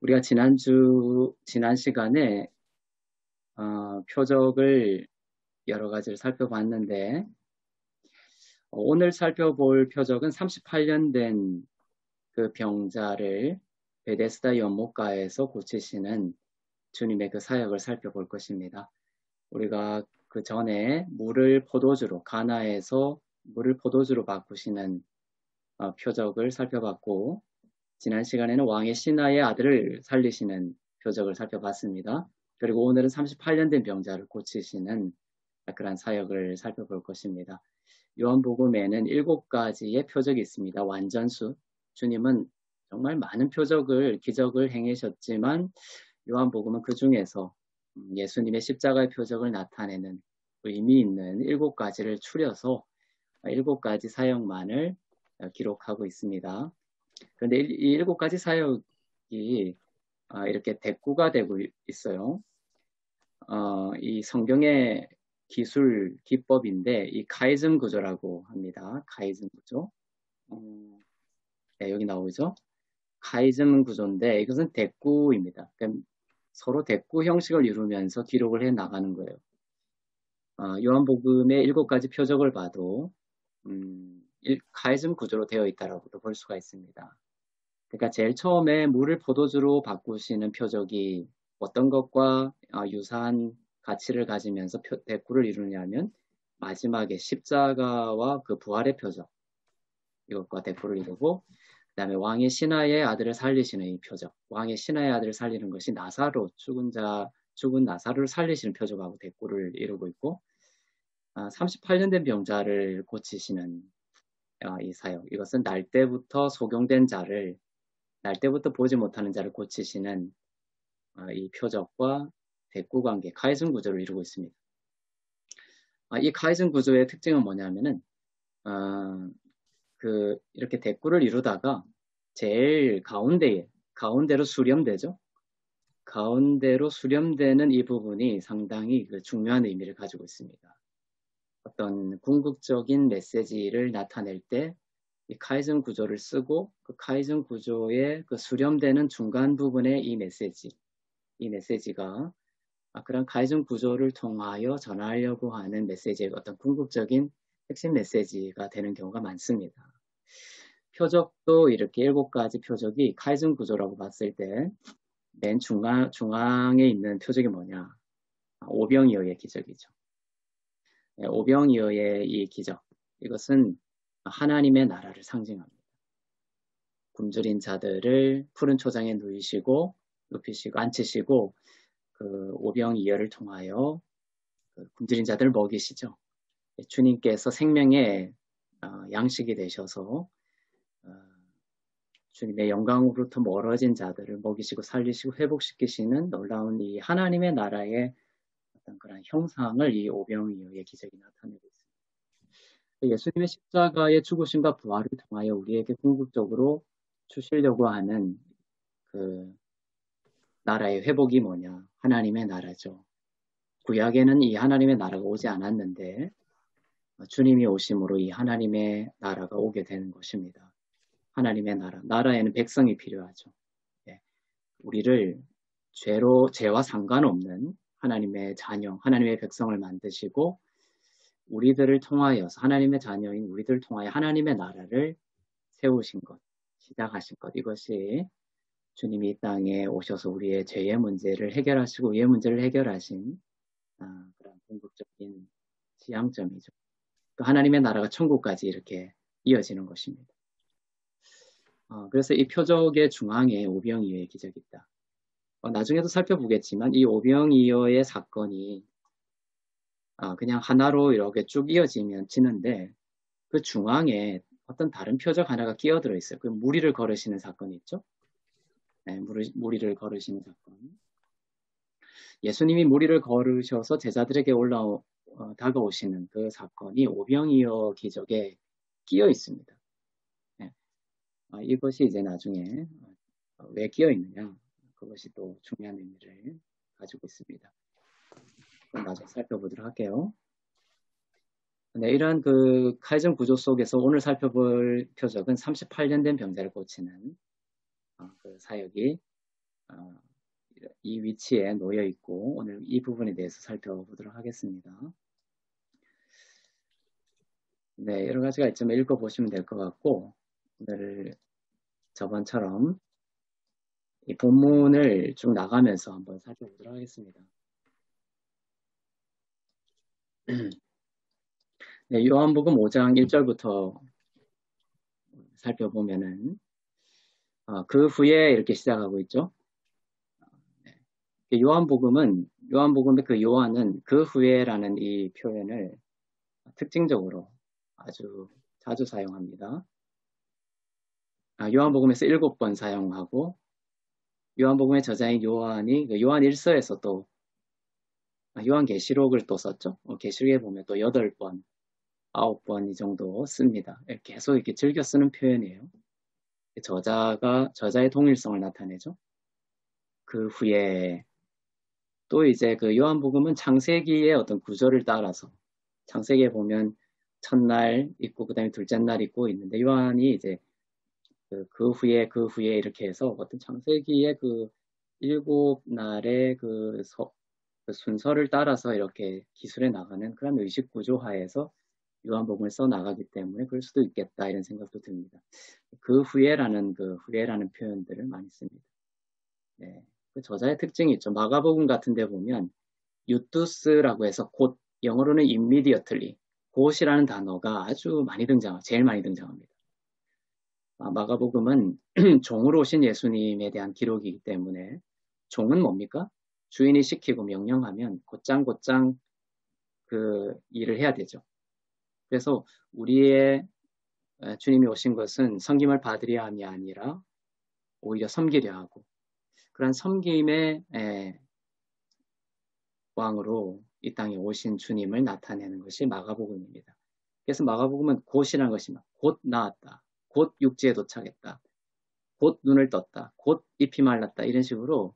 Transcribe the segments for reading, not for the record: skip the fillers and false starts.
우리가 지난 시간에 표적을 여러 가지를 살펴봤는데, 오늘 살펴볼 표적은 38년 된 그 병자를 베데스다 연못가에서 고치시는 주님의 그 사역을 살펴볼 것입니다. 우리가 그 전에 가나에서 물을 포도주로 바꾸시는 표적을 살펴봤고, 지난 시간에는 왕의 신하의 아들을 살리시는 표적을 살펴봤습니다. 그리고 오늘은 38년 된 병자를 고치시는 그런 사역을 살펴볼 것입니다. 요한복음에는 7가지의 표적이 있습니다. 완전수. 주님은 정말 많은 기적을 행하셨지만 요한복음은 그 중에서 예수님의 십자가의 표적을 나타내는 의미 있는 7가지를 추려서 7가지 사역만을 기록하고 있습니다. 그런데 이 7가지 사역이 이렇게 대꾸가 되고 있어요. 이 성경의 기법인데 이 카이즘 구조라고 합니다. 카이즘 구조. 네, 여기 나오죠. 카이즘 구조인데 이것은 대꾸입니다. 그러니까 서로 대꾸 형식을 이루면서 기록을 해 나가는 거예요. 요한복음의 7가지 표적을 봐도 카이즘 구조로 되어 있다라고도 볼 수가 있습니다. 그러니까 제일 처음에 물을 포도주로 바꾸시는 표적이 어떤 것과 유사한 가치를 가지면서 대꾸를 이루냐면 마지막에 십자가와 그 부활의 표적, 이것과 대꾸를 이루고, 그 다음에 왕의 신하의 아들을 살리시는 이 표적, 왕의 신하의 아들을 살리는 것이 죽은 나사로를 살리시는 표적하고 대꾸를 이루고 있고, 38년 된 병자를 고치시는 이 사역, 이것은 날 때부터 보지 못하는 자를 고치시는 이 표적과 대꾸 관계, 카이즘 구조를 이루고 있습니다. 이 카이즘 구조의 특징은 뭐냐면은 이렇게 대꾸를 이루다가 제일 가운데로 수렴되죠. 가운데로 수렴되는 이 부분이 상당히 중요한 의미를 가지고 있습니다. 어떤 궁극적인 메시지를 나타낼 때 이 카이즘 구조를 쓰고 그 카이즘 구조의 그 수렴되는 중간 부분의 이 메시지가 그런 카이즘 구조를 통하여 전하려고 하는 메시지의 어떤 궁극적인 핵심 메시지가 되는 경우가 많습니다. 표적도 이렇게 7가지 표적이 카이즘 구조라고 봤을 때 맨 중앙에 있는 표적이 뭐냐? 오병이어의 기적이죠. 오병이어의 이 기적, 이것은 하나님의 나라를 상징합니다. 굶주린 자들을 푸른 초장에 눕히시고 앉히시고 그 오병이어를 통하여 굶주린 자들을 먹이시죠. 주님께서 생명의 양식이 되셔서 주님의 영광으로부터 멀어진 자들을 먹이시고 살리시고 회복시키시는 놀라운 이 하나님의 나라의 어떤 그런 형상을 이 오병이어의 기적이 나타내고 있습니다. 예수님의 십자가의 죽으심과 부활을 통하여 우리에게 궁극적으로 주시려고 하는 그 나라의 회복이 뭐냐? 하나님의 나라죠. 구약에는 이 하나님의 나라가 오지 않았는데 주님이 오심으로 이 하나님의 나라가 오게 되는 것입니다. 하나님의 나라에는 백성이 필요하죠. 네. 우리를 죄와 상관없는 하나님의 자녀, 하나님의 백성을 만드시고 우리들을 통하여서 하나님의 자녀인 우리들을 통하여 하나님의 나라를 세우신 것, 시작하신 것, 이것이 주님이 이 땅에 오셔서 우리의 죄의 문제를 해결하시고 의의 문제를 해결하신 그런 궁극적인 지향점이죠. 그 하나님의 나라가 천국까지 이렇게 이어지는 것입니다. 그래서 이 표적의 중앙에 오병이어의 기적이 있다. 나중에도 살펴보겠지만 이 오병이어의 사건이 그냥 하나로 이렇게 쭉 이어지는데 그 중앙에 어떤 다른 표적 하나가 끼어들어 있어요. 그 무리를 걸으시는 사건이 있죠. 네, 무리를 걸으시는 사건. 예수님이 무리를 걸으셔서 제자들에게 다가오시는 그 사건이 오병이어 기적에 끼어 있습니다. 네. 이것이 이제 나중에 왜 끼어 있느냐, 그것이 또 중요한 의미를 가지고 있습니다. 그럼 나중에 살펴보도록 할게요. 네, 이러한 그 카이즘 구조 속에서 오늘 살펴볼 표적은 38년 된 병자를 고치는 그 사역이 어, 이 위치에 놓여 있고 오늘 이 부분에 대해서 살펴보도록 하겠습니다. 네, 여러 가지가 있지만 읽어보시면 될 것 같고 오늘 저번처럼 이 본문을 쭉 나가면서 한번 살펴보도록 하겠습니다. 네, 요한복음 5장 1절부터 살펴보면은 그 후에 이렇게 시작하고 있죠. 네. 요한복음의 그 요한은 그 후에라는 이 표현을 특징적으로 아주 자주 사용합니다. 요한복음에서 7번 사용하고 요한복음의 저자인 요한이 그 요한 1서에서 또 요한계시록을 또 썼죠. 계시록에 보면 또 8번, 9번 이 정도 씁니다. 계속 이렇게 즐겨 쓰는 표현이에요. 저자의 동일성을 나타내죠. 그 후에 또 이제 그 요한복음은 창세기의 어떤 구조를 따라서 창세기에 보면 첫날 있고 그다음에 둘째 날 있고 있는데 요한이 이제 그 후에 이렇게 해서 어떤 창세기의 그 7날의 그 순서를 따라서 이렇게 기술해 나가는 그런 의식 구조 하에서 요한복음을 써 나가기 때문에 그럴 수도 있겠다 이런 생각도 듭니다. 그 후에라는 표현들을 많이 씁니다. 네. 그 저자의 특징이 있죠. 마가복음 같은 데 보면 유투스라고 해서 곧, 영어로는 immediately, 곧이라는 단어가 아주 제일 많이 등장합니다. 마가복음은 종으로 오신 예수님에 대한 기록이기 때문에 종은 뭡니까? 주인이 시키고 명령하면 곧장 그 일을 해야 되죠. 그래서 우리의 주님이 오신 것은 섬김을 받으려 함이 아니라 오히려 섬기려 하고 그런 섬김의 왕으로 이 땅에 오신 주님을 나타내는 것이 마가복음입니다. 그래서 마가복음은 곧이라는 것이 곧 나왔다. 곧 육지에 도착했다. 곧 눈을 떴다. 곧 잎이 말랐다. 이런 식으로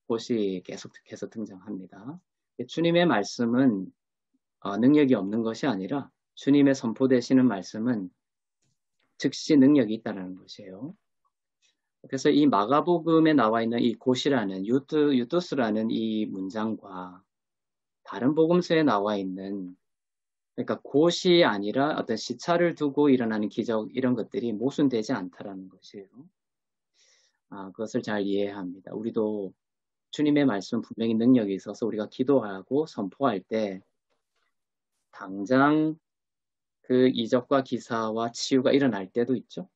곧이 계속해서 등장합니다. 주님의 말씀은 능력이 없는 것이 아니라 주님의 선포되시는 말씀은 즉시 능력이 있다는 것이에요. 그래서 이 마가복음에 나와 있는 이 곧이라는 유토스라는 이 문장과 다른 복음서에 나와 있는 그러니까 곧이 아니라 어떤 시차를 두고 일어나는 기적 이런 것들이 모순되지 않다라는 것이에요. 그것을 잘 이해해야 합니다. 우리도 주님의 말씀 분명히 능력이 있어서 우리가 기도하고 선포할 때 당장 그 이적과 기사와 치유가 일어날 때도 있죠.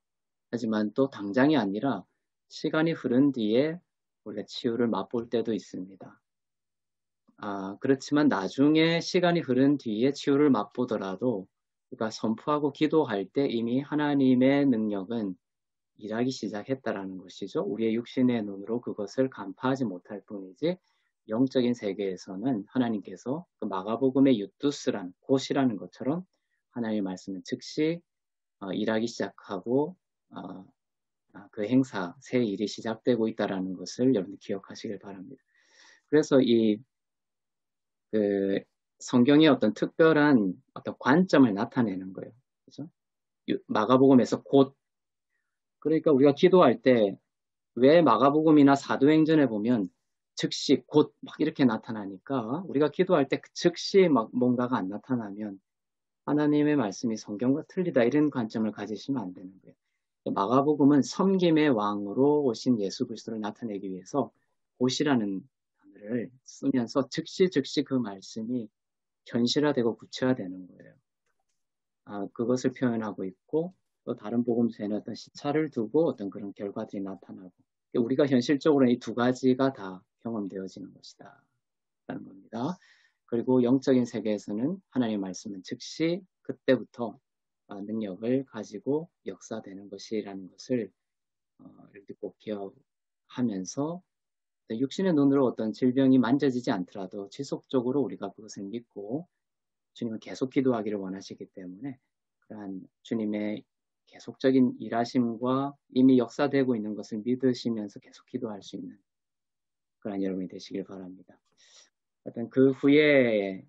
하지만 또 당장이 아니라 시간이 흐른 뒤에 우리가 치유를 맛볼 때도 있습니다. 그렇지만 나중에 시간이 흐른 뒤에 치유를 맛보더라도 우리가 선포하고 기도할 때 이미 하나님의 능력은 일하기 시작했다라는 것이죠. 우리의 육신의 눈으로 그것을 간파하지 못할 뿐이지 영적인 세계에서는 하나님께서 그 마가복음의 유투스라는 곧이라는 것처럼 하나님의 말씀은 즉시 일하기 시작하고 그 행사, 새 일이 시작되고 있다라는 것을 여러분 기억하시길 바랍니다. 그래서 그 성경의 어떤 특별한 어떤 관점을 나타내는 거예요. 그죠? 마가복음에서 곧 그러니까 우리가 기도할 때 왜 마가복음이나 사도행전에 보면 즉시 곧 막 이렇게 나타나니까 우리가 기도할 때 즉시 막 뭔가가 안 나타나면 하나님의 말씀이 성경과 틀리다 이런 관점을 가지시면 안 되는 거예요. 마가복음은 섬김의 왕으로 오신 예수 그리스도를 나타내기 위해서 곧이라는 단어를 쓰면서 즉시 그 말씀이 현실화되고 구체화되는 거예요. 그것을 표현하고 있고 또 다른 복음서에는 어떤 시차를 두고 어떤 그런 결과들이 나타나고 우리가 현실적으로 이 두 가지가 다 경험되어지는 것이다 라는 겁니다. 그리고 영적인 세계에서는 하나님의 말씀은 즉시 그때부터 능력을 가지고 역사되는 것이라는 것을 이렇게 꼭 기억하면서 육신의 눈으로 어떤 질병이 만져지지 않더라도 지속적으로 우리가 그것을 믿고 주님은 계속 기도하기를 원하시기 때문에 그러한 주님의 계속적인 일하심과 이미 역사되고 있는 것을 믿으시면서 계속 기도할 수 있는 그러한 여러분이 되시길 바랍니다. 어떤 그 후에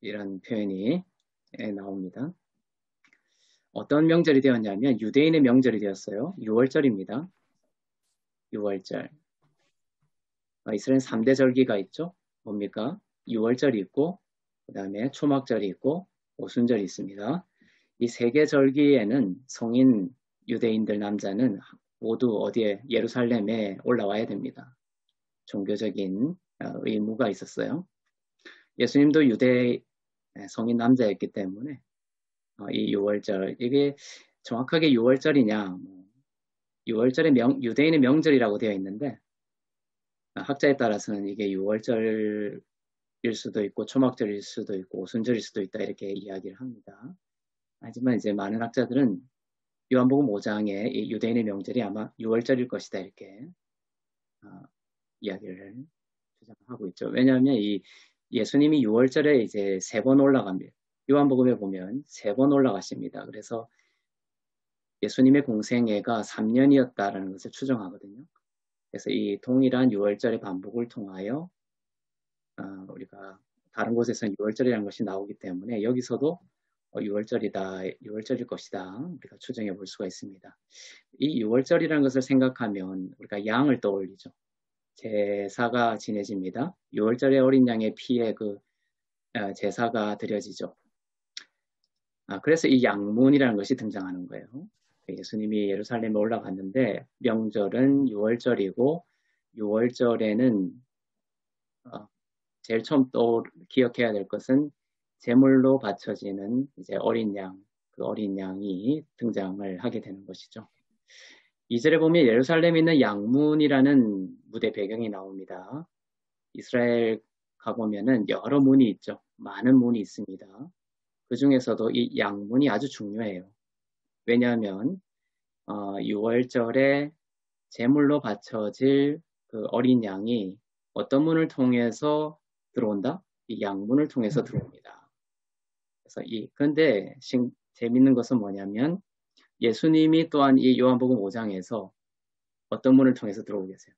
이런 표현이 나옵니다. 어떤 명절이 되었냐면 유대인의 명절이 되었어요. 6월절입니다. 6월절. 이스라엘 3대 절기가 있죠. 뭡니까? 6월절이 있고, 그 다음에 초막절이 있고, 오순절이 있습니다. 이 세 개 절기에는 성인 유대인들 남자는 모두 어디에 예루살렘에 올라와야 됩니다. 종교적인 의무가 있었어요. 예수님도 유대 성인 남자였기 때문에 이 6월절, 이게 정확하게 6월절이냐, 6월절에 유대인의 명절이라고 되어 있는데 학자에 따라서는 이게 6월절일 수도 있고 초막절일 수도 있고 오순절일 수도 있다 이렇게 이야기를 합니다. 하지만 이제 많은 학자들은 요한복음 5장에 이 유대인의 명절이 아마 6월절일 것이다 이렇게 이야기를 주장하고 있죠. 왜냐하면 이 예수님이 6월절에 이제 3번 올라갑니다. 요한복음에 보면 3번 올라가십니다. 그래서 예수님의 공생애가 3년이었다라는 것을 추정하거든요. 그래서 이 동일한 6월절의 반복을 통하여 우리가 다른 곳에서는 6월절이라는 것이 나오기 때문에 여기서도 6월절일 것이다. 우리가 추정해 볼 수가 있습니다. 이 6월절이라는 것을 생각하면 우리가 양을 떠올리죠. 제사가 지내집니다. 6월절에 어린 양의 피에 제사가 드려지죠. 그래서 이 양문이라는 것이 등장하는 거예요. 예수님이 예루살렘에 올라갔는데 명절은 6월절이고 6월절에는 제일 처음 또 기억해야 될 것은 제물로 바쳐지는 이제 어린 양, 그 어린 양이 등장을 하게 되는 것이죠. 2절에 보면 예루살렘에 있는 양문이라는 무대 배경이 나옵니다. 이스라엘 가보면은 여러 문이 있죠. 많은 문이 있습니다. 그 중에서도 이 양문이 아주 중요해요. 왜냐하면 6월절에 제물로 바쳐질 그 어린 양이 어떤 문을 통해서 들어온다? 이 양문을 통해서 들어옵니다. 그래서 그런데 재밌는 것은 뭐냐면 예수님이 또한 이 요한복음 5장에서 어떤 문을 통해서 들어오고 계세요?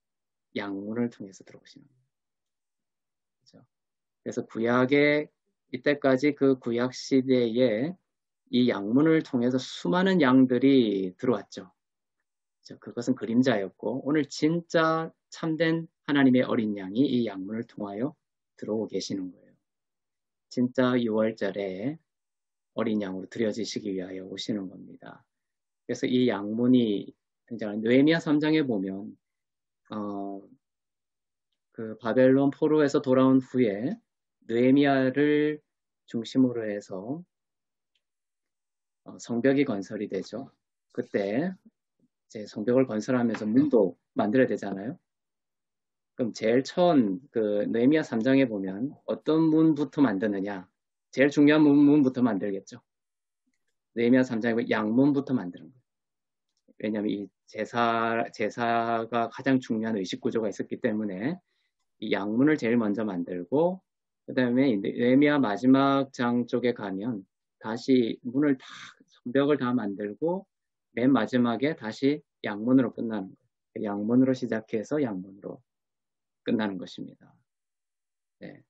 양문을 통해서 들어오시는 거예요. 그렇죠? 그래서 구약의 이때까지 그 구약 시대에 이 양문을 통해서 수많은 양들이 들어왔죠. 그것은 그림자였고 오늘 진짜 참된 하나님의 어린 양이 이 양문을 통하여 들어오고 계시는 거예요. 진짜 6월절에 어린 양으로 드려지시기 위하여 오시는 겁니다. 그래서 이 양문이 등장하는 느헤미야 3장에 보면 그 바벨론 포로에서 돌아온 후에 느헤미야를 중심으로 해서 성벽이 건설이 되죠. 그때 이제 성벽을 건설하면서 문도 만들어야 되잖아요. 그럼 제일 처음 그 느헤미야 3장에 보면 어떤 문부터 만드느냐? 제일 중요한 문부터 만들겠죠. 느헤미야 3장에 양문부터 만드는 거예요. 왜냐하면 이 제사가 가장 중요한 의식 구조가 있었기 때문에 이 양문을 제일 먼저 만들고 그 다음에 느헤미야 마지막 장 쪽에 가면 다시 문을 다 성벽을 다 만들고 맨 마지막에 다시 양문으로 끝나는 거예요. 양문으로 시작해서 양문으로 끝나는 것입니다. 네.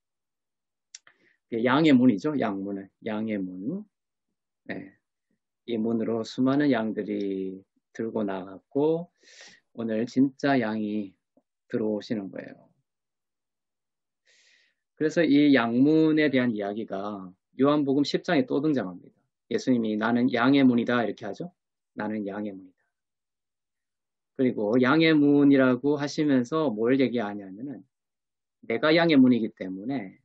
양의 문이죠. 양문은 양의 문. 네. 이 문으로 수많은 양들이 들고 나갔고 오늘 진짜 양이 들어오시는 거예요. 그래서 이 양문에 대한 이야기가 요한복음 10장에 또 등장합니다. 예수님이 나는 양의 문이다 이렇게 하죠. 나는 양의 문이다. 그리고 양의 문이라고 하시면서 뭘 얘기하냐면은 내가 양의 문이기 때문에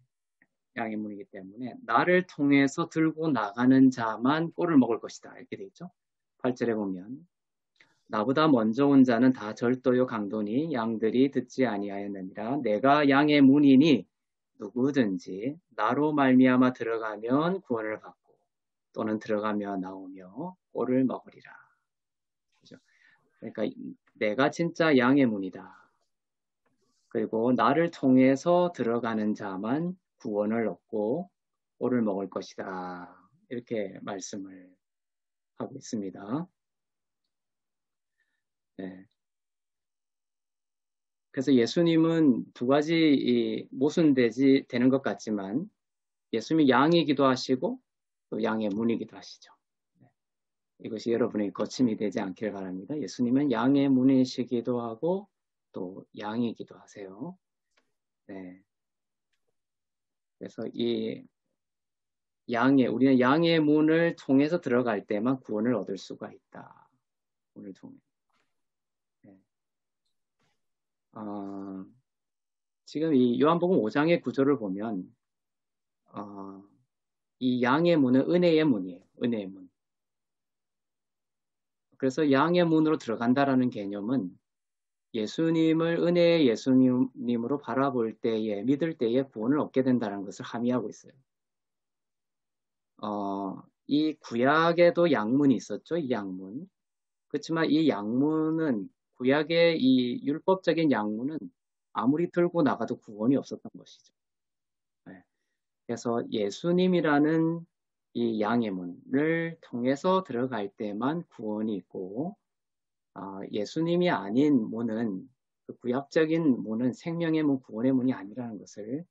나를 통해서 들고 나가는 자만 꼴을 먹을 것이다 이렇게 돼 있죠. 8절에 보면 나보다 먼저 온 자는 다 절도요 강도니 양들이 듣지 아니하였느니라. 내가 양의 문이니 누구든지 나로 말미암아 들어가면 구원을 받고 또는 들어가며 나오며 꼴을 먹으리라. 그렇죠? 그러니까 내가 진짜 양의 문이다. 그리고 나를 통해서 들어가는 자만 구원을 얻고 꼴을 먹을 것이다. 이렇게 말씀을 하고 있습니다. 네. 그래서 예수님은 두 가지 모순되는 것 같지만 예수님이 양이기도 하시고 또 양의 문이기도 하시죠. 네. 이것이 여러분의 거침이 되지 않기를 바랍니다. 예수님은 양의 문이시기도 하고 또 양이기도 하세요. 네. 그래서 이 우리는 양의 문을 통해서 들어갈 때만 구원을 얻을 수가 있다. 문을 통해. 네. 지금 이 요한복음 5장의 구조를 보면 이 양의 문은 은혜의 문이에요. 은혜의 문. 그래서 양의 문으로 들어간다라는 개념은 예수님을 은혜의 예수님으로 바라볼 때에, 믿을 때에 구원을 얻게 된다는 것을 함의하고 있어요. 이 구약에도 양문이 있었죠. 이 양문. 그렇지만 이 양문은, 구약의 이 율법적인 양문은 아무리 들고 나가도 구원이 없었던 것이죠. 네. 그래서 예수님이라는 이 양의 문을 통해서 들어갈 때만 구원이 있고, 예수님이 아닌 문은, 그 구약적인 문은 생명의 문, 구원의 문이 아니라는 것을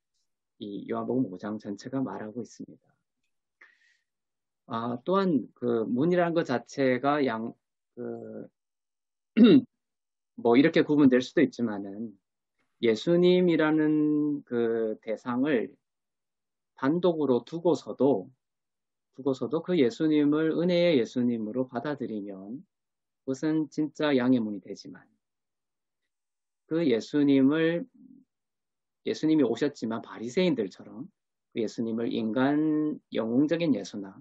이 요한복음 5장 전체가 말하고 있습니다. 또한 그 문이라는 것 자체가 뭐 이렇게 구분될 수도 있지만은 예수님이라는 그 대상을 단독으로 두고서도 그 예수님을 은혜의 예수님으로 받아들이면 그것은 진짜 양의 문이 되지만, 그 예수님이 오셨지만 바리새인들처럼 그 예수님을 인간 영웅적인 예수나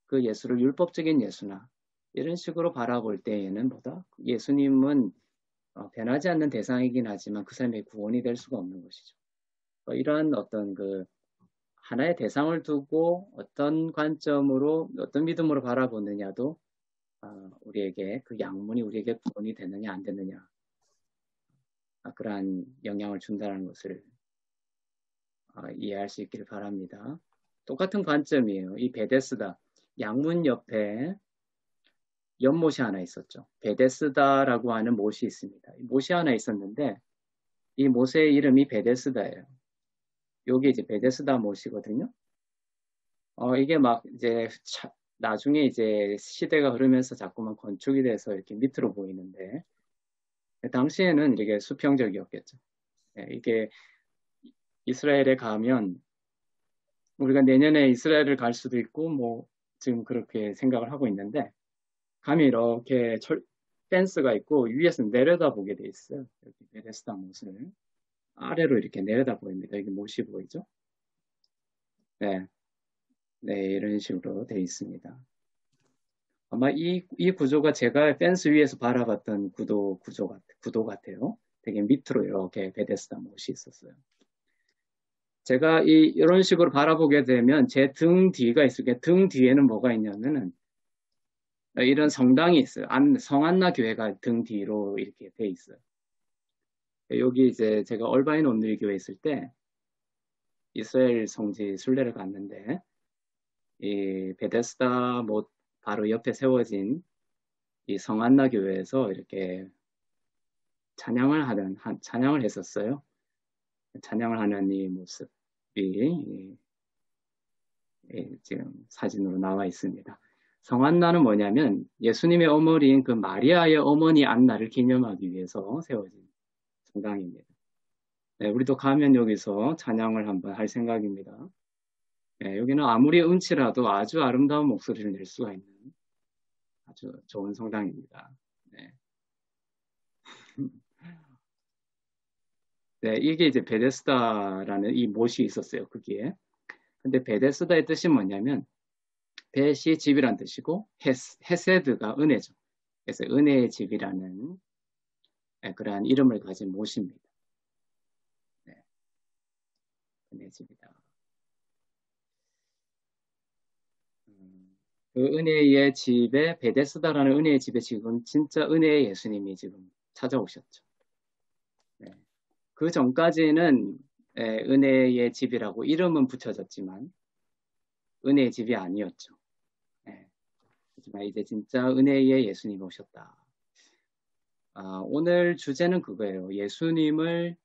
그 예수를 율법적인 예수나 이런 식으로 바라볼 때에는 예수님은 변하지 않는 대상이긴 하지만 그 삶의 구원이 될 수가 없는 것이죠. 이러한 어떤 그 하나의 대상을 두고 어떤 관점으로, 어떤 믿음으로 바라보느냐도 우리에게 그 양문이 우리에게 구원이 되느냐 안 되느냐, 그러한 영향을 준다는 것을 이해할 수 있기를 바랍니다. 똑같은 관점이에요. 이 베데스다 양문 옆에 연못이 하나 있었죠. 베데스다라고 하는 못이 있습니다. 못이 하나 있었는데 이 못의 이름이 베데스다예요. 여기 이제 베데스다 못이거든요. 이게 막 이제 나중에 이제 시대가 흐르면서 자꾸만 건축이 돼서 이렇게 밑으로 보이는데, 당시에는 이게 수평적이었겠죠. 이게 이스라엘에 가면 우리가 내년에 이스라엘을 갈 수도 있고 뭐 지금 그렇게 생각을 하고 있는데, 가면 이렇게 펜스가 있고 위에서 내려다보게 돼 있어요. 이렇게 베데스다 못을 아래로 이렇게 내려다 보입니다. 이게 못이 보이죠? 네, 이런 식으로 돼 있습니다. 아마 이 구조가 제가 펜스 위에서 바라봤던 구도 같아요. 되게 밑으로 이렇게 베데스다 못이 있었어요. 제가 이런 식으로 바라보게 되면 제 등 뒤가 있어요. 등 뒤에는 뭐가 있냐면은 이런 성당이 있어요. 성안나 교회가 등 뒤로 이렇게 돼 있어요. 여기 이제 제가 얼바인 온누리 교회 있을 때 이스라엘 성지 순례를 갔는데, 이 베데스다 못 바로 옆에 세워진 이 성안나 교회에서 이렇게 찬양을 했었어요. 찬양을 하는 이 모습이 지금 사진으로 나와 있습니다. 성안나는 뭐냐면 예수님의 어머니인 그 마리아의 어머니 안나를 기념하기 위해서 세워진 성당입니다. 네, 우리도 가면 여기서 찬양을 한번 할 생각입니다. 네, 여기는 아무리 음치라도 아주 아름다운 목소리를 낼 수가 있는 아주 좋은 성당입니다. 네. 네, 이게 이제 베데스다라는 이 못이 있었어요, 거기에. 근데 베데스다의 뜻이 뭐냐면, 벳이 집이란 뜻이고, 헤세드가 은혜죠. 그래서 은혜의 집이라는 그러한 이름을 가진 못입니다. 네. 은혜의 집이다. 그 은혜의 집에, 베데스다라는 은혜의 집에 지금 진짜 은혜의 예수님이 지금 찾아오셨죠. 네. 그 전까지는 은혜의 집이라고 이름은 붙여졌지만 은혜의 집이 아니었죠. 하지만 이제 진짜 은혜의 예수님이 오셨다. 오늘 주제는 그거예요. 예수님을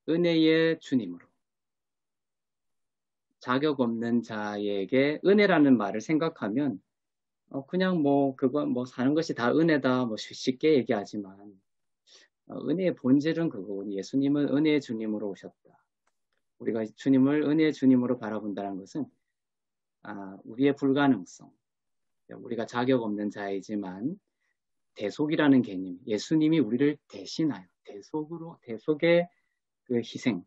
은혜의 주님으로. 자격 없는 자에게 은혜라는 말을 생각하면 그냥 뭐 그건 뭐 사는 것이 다 은혜다 뭐 쉽게 얘기하지만, 은혜의 본질은 그거고 예수님은 은혜의 주님으로 오셨다. 우리가 주님을 은혜의 주님으로 바라본다는 것은 우리의 불가능성, 우리가 자격 없는 자이지만 대속이라는 개념, 예수님이 우리를 대신하여 대속의 그 희생,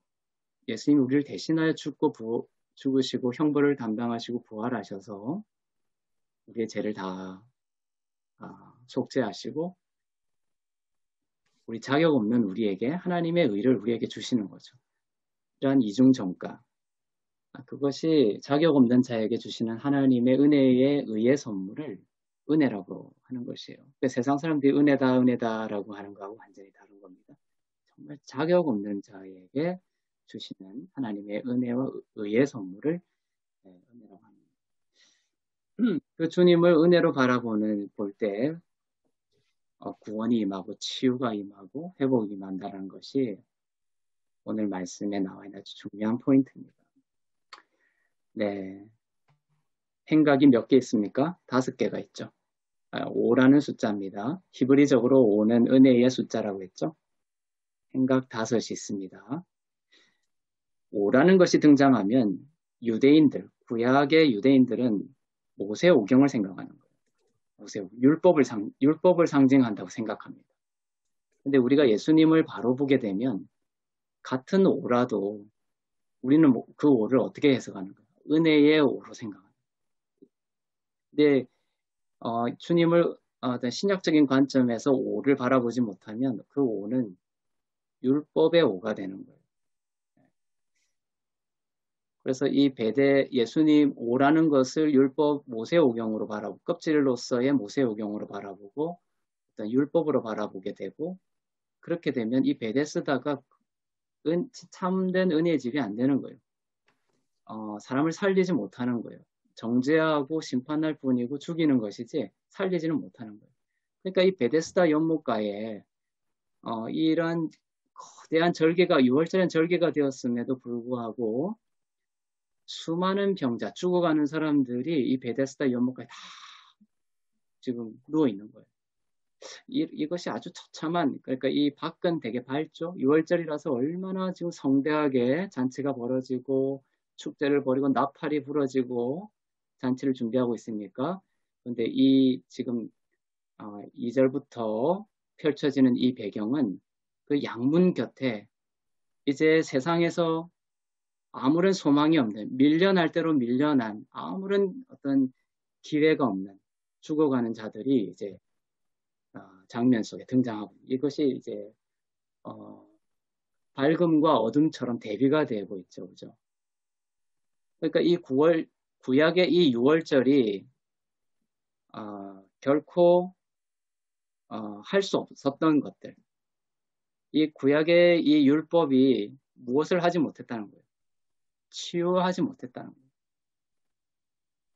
예수님이 우리를 대신하여 죽으시고 형벌을 담당하시고 부활하셔서 우리의 죄를 다 속죄하시고 우리 자격 없는 우리에게 하나님의 의를 우리에게 주시는 거죠. 이러한 이중정가, 그것이 자격 없는 자에게 주시는 하나님의 은혜의 의의 선물을 은혜라고 하는 것이에요. 세상 사람들이 은혜다라고 하는 거하고 완전히 다른 겁니다. 정말 자격 없는 자에게 주시는 하나님의 은혜와 의의 선물을 은혜라고 합니다. 그 주님을 은혜로 볼 때 구원이 임하고 치유가 임하고 회복이 임한다는 것이 오늘 말씀에 나와 있는 아주 중요한 포인트입니다. 네, 행각이 몇 개 있습니까? 5개가 있죠. 5라는 숫자입니다. 히브리적으로 5는 은혜의 숫자라고 했죠. 행각 5이 있습니다. 5라는 것이 등장하면 유대인들, 구약의 유대인들은 모세오경을 생각하는 거예요. 율법을 상징한다고 생각합니다. 근데 우리가 예수님을 바로 보게 되면 같은 5라도 우리는 그 5를 어떻게 해석하는 거예요? 은혜의 5로 생각합니다. 근데 주님을 어떤 신약적인 관점에서 5를 바라보지 못하면 그 5는 율법의 5가 되는 거예요. 그래서 이 예수님 5라는 것을 율법 모세오경으로 바라보고 껍질로서의 모세오경으로 바라보고 어떤 율법으로 바라보게 되고 그렇게 되면 이 베데스다가 참된 은혜의 집이 안 되는 거예요. 사람을 살리지 못하는 거예요. 정죄하고 심판할 뿐이고 죽이는 것이지 살리지는 못하는 거예요. 그러니까 이 베데스다 연못가에 이런 거대한 절개가 6월절엔 절개가 되었음에도 불구하고 수많은 병자, 죽어가는 사람들이 이 베데스다 연못가에 다 지금 누워 있는 거예요. 이것이 아주 처참한, 그러니까 이 밖은 되게 밝죠. 6월절이라서 얼마나 지금 성대하게 잔치가 벌어지고 축제를 벌이고 나팔이 부러지고 잔치를 준비하고 있습니까? 그런데 이 지금 2절부터 펼쳐지는 이 배경은 그 양문 곁에 이제 세상에서 아무런 소망이 없는, 밀려날 대로 밀려난 아무런 어떤 기회가 없는 죽어가는 자들이 이제 장면 속에 등장하고 이것이 이제 밝음과 어둠처럼 대비가 되고 있죠, 그죠? 그러니까 이 구약의 이 6월절이 결코 할 수 없었던 것들, 이 구약의 이 율법이 무엇을 하지 못했다는 거예요? 치유하지 못했다는 거예요.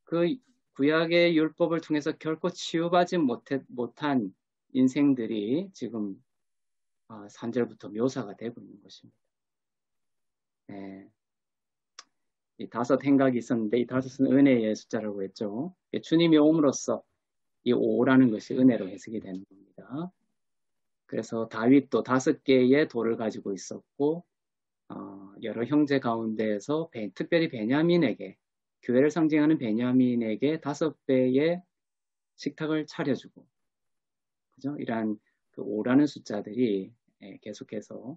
그 구약의 율법을 통해서 결코 치유받지 못한 인생들이 지금 3절부터 묘사가 되고 있는 것입니다. 네. 이 5 행각이 있었는데 이 5은 은혜의 숫자라고 했죠. 주님이 옴으로써 이 5라는 것이 은혜로 해석이 되는 겁니다. 그래서 다윗도 5개의 돌을 가지고 있었고 여러 형제 가운데에서 특별히 베냐민에게, 교회를 상징하는 베냐민에게 5배의 식탁을 차려주고, 그죠? 이러한 그 5라는 숫자들이 계속해서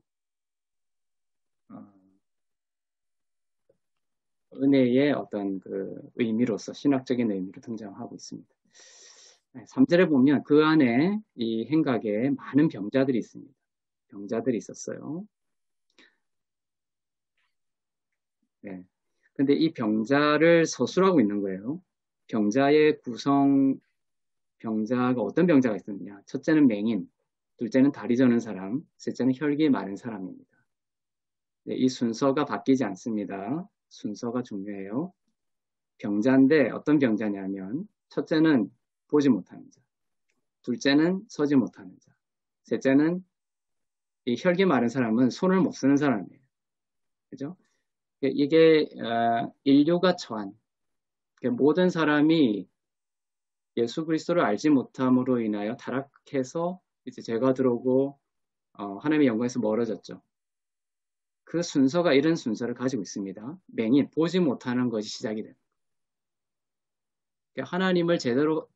은혜의 어떤 그 의미로서 신학적인 의미로 등장하고 있습니다. 3절에 보면 그 안에 이 행각에 많은 병자들이 있습니다. 병자들이 있었어요. 네. 근데 이 병자를 서술하고 있는 거예요. 병자가 어떤 병자가 있었느냐? 첫째는 맹인, 둘째는 다리 저는 사람, 셋째는 혈기 마른 사람입니다. 네, 이 순서가 바뀌지 않습니다. 순서가 중요해요. 병자인데 어떤 병자냐면 첫째는 보지 못하는 자, 둘째는 서지 못하는 자, 셋째는 이 혈기 마른 사람은 손을 못 쓰는 사람이에요. 그죠? 이게 인류가 처한 모든 사람이 예수 그리스도를 알지 못함으로 인하여 타락해서 이제 죄가 들어오고 하나님의 영광에서 멀어졌죠. 그 순서가 이런 순서를 가지고 있습니다. 맹인, 보지 못하는 것이 시작이 됩니다. 하나님을 제대로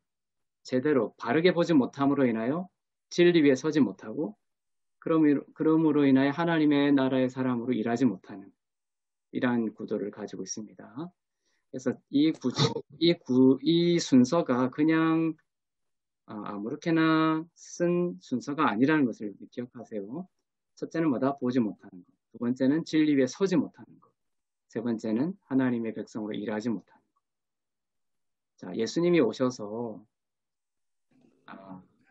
바르게 보지 못함으로 인하여 진리 위에 서지 못하고 그러므로 인하여 하나님의 나라의 사람으로 일하지 못하는 이러한 구도를 가지고 있습니다. 그래서 이 순서가 그냥 아무렇게나 쓴 순서가 아니라는 것을 기억하세요. 첫째는 뭐다? 보지 못하는 것. 두 번째는 진리 위에 서지 못하는 것. 세 번째는 하나님의 백성으로 일하지 못하는 것. 자, 예수님이 오셔서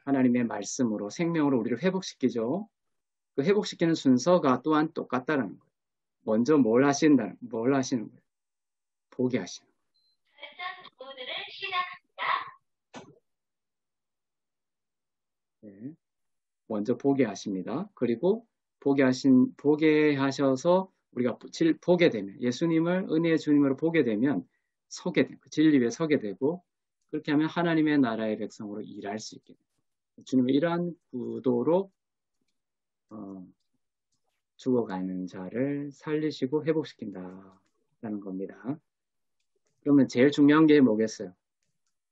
하나님의 말씀으로 생명으로 우리를 회복시키죠. 그 회복시키는 순서가 또한 똑같다라는 거예요. 먼저 뭘 하시는 거예요? 보게 하시는 거예요. 네. 먼저 보게 하십니다. 그리고 보게 하셔서 우리가 보게 되면 예수님을 은혜의 주님으로 보게 되면 서게 되고 진리 위에 서게 되고 그렇게 하면 하나님의 나라의 백성으로 일할 수 있게 됩니다. 주님의 이러한 구도로 죽어가는 자를 살리시고 회복시킨다라는 겁니다. 그러면 제일 중요한 게 뭐겠어요?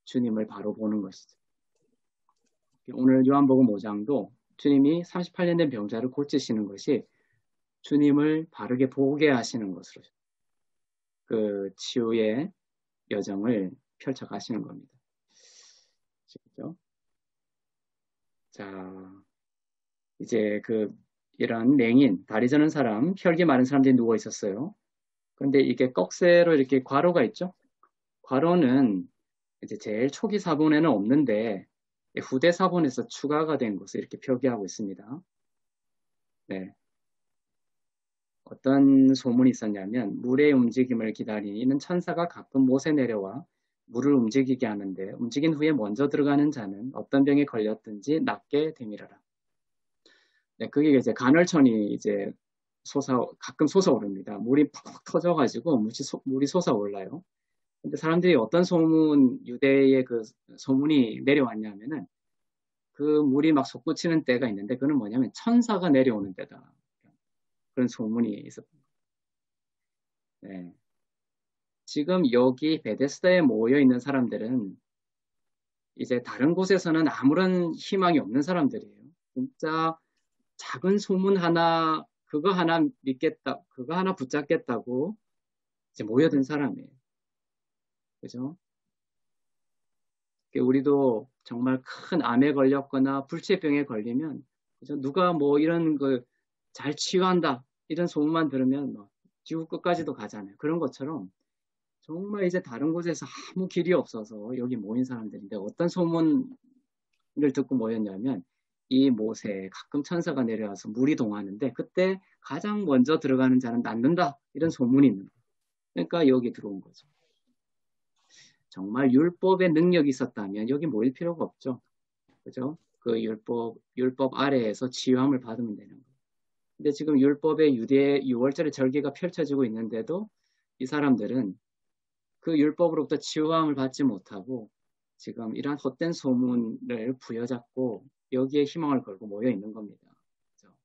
주님을 바로 보는 것이죠. 오늘 요한복음 5장도 주님이 38년 된 병자를 고치시는 것이 주님을 바르게 보게 하시는 것으로 그 치유의 여정을 펼쳐가시는 겁니다. 그렇죠? 자, 이제 이런 맹인, 다리 저는 사람, 혈기 마른 사람들이 누워 있었어요. 근데 이게 꺽쇠로 이렇게 괄호가 있죠? 괄호는 이제 제일 초기 사본에는 없는데 후대 사본에서 추가가 된 것을 이렇게 표기하고 있습니다. 네. 어떤 소문이 있었냐면 물의 움직임을 기다리는 천사가 가끔 못에 내려와 물을 움직이게 하는데 움직인 후에 먼저 들어가는 자는 어떤 병에 걸렸든지 낫게 되밀어라. 네, 그게 이제 간헐천이 이제 가끔 솟아오릅니다. 물이 푹 터져가지고 물이 솟아올라요. 근데 사람들이 어떤 유대의 그 소문이 내려왔냐면은 그 물이 막 솟구치는 때가 있는데 그는 뭐냐면 천사가 내려오는 때다. 그런 소문이 있었던 거예요. 네. 지금 여기 베데스다에 모여 있는 사람들은 이제 다른 곳에서는 아무런 희망이 없는 사람들이에요. 진짜 작은 소문 하나, 그거 하나 믿겠다, 그거 하나 붙잡겠다고 이제 모여든 사람이에요. 그죠? 우리도 정말 큰 암에 걸렸거나 불치병에 걸리면, 그죠? 누가 뭐 이런 거 잘 치유한다, 이런 소문만 들으면 뭐 지구 끝까지도 가잖아요. 그런 것처럼 정말 이제 다른 곳에서 아무 길이 없어서 여기 모인 사람들인데 어떤 소문을 듣고 모였냐면 이 못에 가끔 천사가 내려와서 물이 동하는데 그때 가장 먼저 들어가는 자는 낫는다 이런 소문이 있는 거예요. 그러니까 여기 들어온 거죠. 정말 율법의 능력이 있었다면 여기 모일 필요가 없죠. 그죠? 그 율법 아래에서 치유함을 받으면 되는 거예요. 근데 지금 율법의 유대 6월절의 절기가 펼쳐지고 있는데도 이 사람들은 그 율법으로부터 치유함을 받지 못하고 지금 이러한 헛된 소문을 부여잡고 여기에 희망을 걸고 모여 있는 겁니다. 그렇죠?